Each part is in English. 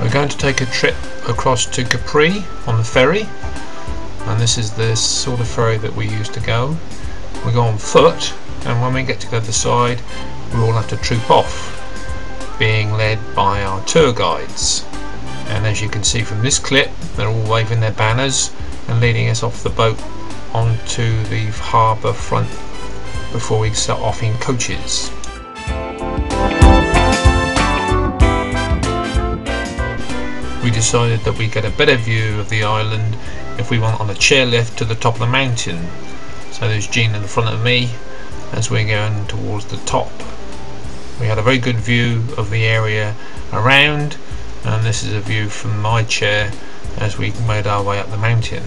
We're going to take a trip across to Capri on the ferry, and this is the sort of ferry that we used to go. We go on foot, and when we get to the other side we all have to troop off, being led by our tour guides. And as you can see from this clip, they're all waving their banners and leading us off the boat onto the harbour front before we set off in coaches. We decided that we get a better view of the island if we went on a chairlift to the top of the mountain. So there's Jean in the front of me as we're going towards the top. We had a very good view of the area around, and this is a view from my chair as we made our way up the mountain.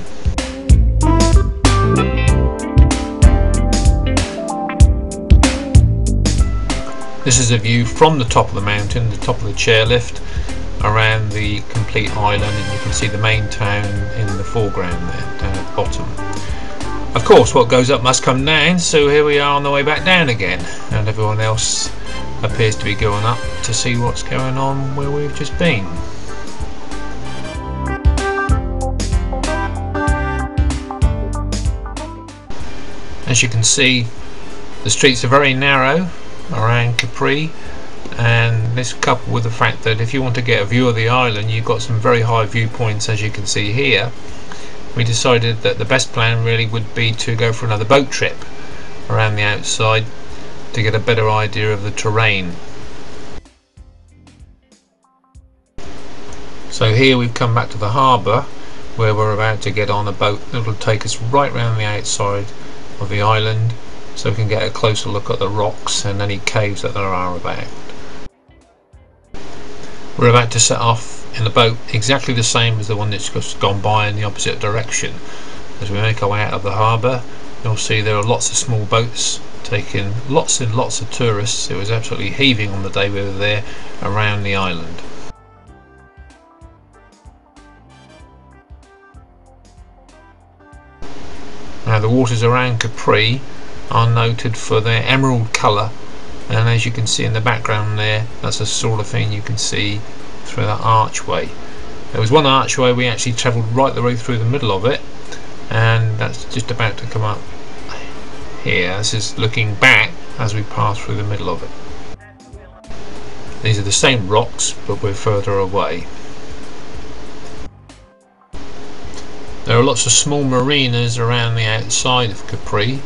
This is a view from the top of the mountain, the top of the chairlift, around the complete island, and you can see the main town in the foreground there, down at the bottom. Of course, what goes up must come down, so here we are on the way back down again, and everyone else appears to be going up to see what's going on where we've just been. As you can see, the streets are very narrow around Capri, and this coupled with the fact that if you want to get a view of the island, you've got some very high viewpoints, as you can see here. We decided that the best plan really would be to go for another boat trip around the outside to get a better idea of the terrain. So here we've come back to the harbour, where we're about to get on a boat that will take us right round the outside of the island, so we can get a closer look at the rocks and any caves that there are about. We're about to set off in a boat exactly the same as the one that's just gone by in the opposite direction. As we make our way out of the harbour, you'll see there are lots of small boats taking lots and lots of tourists. It was absolutely heaving on the day we were there around the island. Now the waters around Capri are noted for their emerald colour, and as you can see in the background there, that's the sort of thing you can see through that archway. There was one archway we actually travelled right the way through the middle of it, and that's just about to come up here. This is looking back as we pass through the middle of it. These are the same rocks, but we're further away. There are lots of small marinas around the outside of Capri.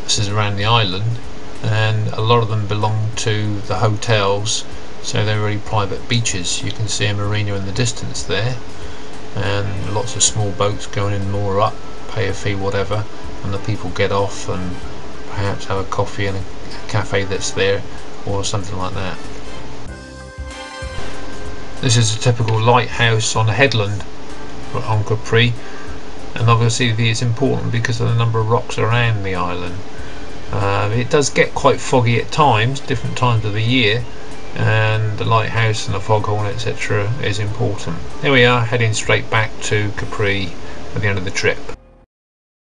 This is around the island, and a lot of them belong to the hotels, so they're really private beaches. You can see a marina in the distance there, and lots of small boats going in more up, pay a fee whatever, and the people get off and perhaps have a coffee in a cafe that's there or something like that. This is a typical lighthouse on a headland on Capri, and obviously it's important because of the number of rocks around the island. It does get quite foggy at times, different times of the year, and the lighthouse and the foghorn etc. is important. Here we are heading straight back to Capri at the end of the trip.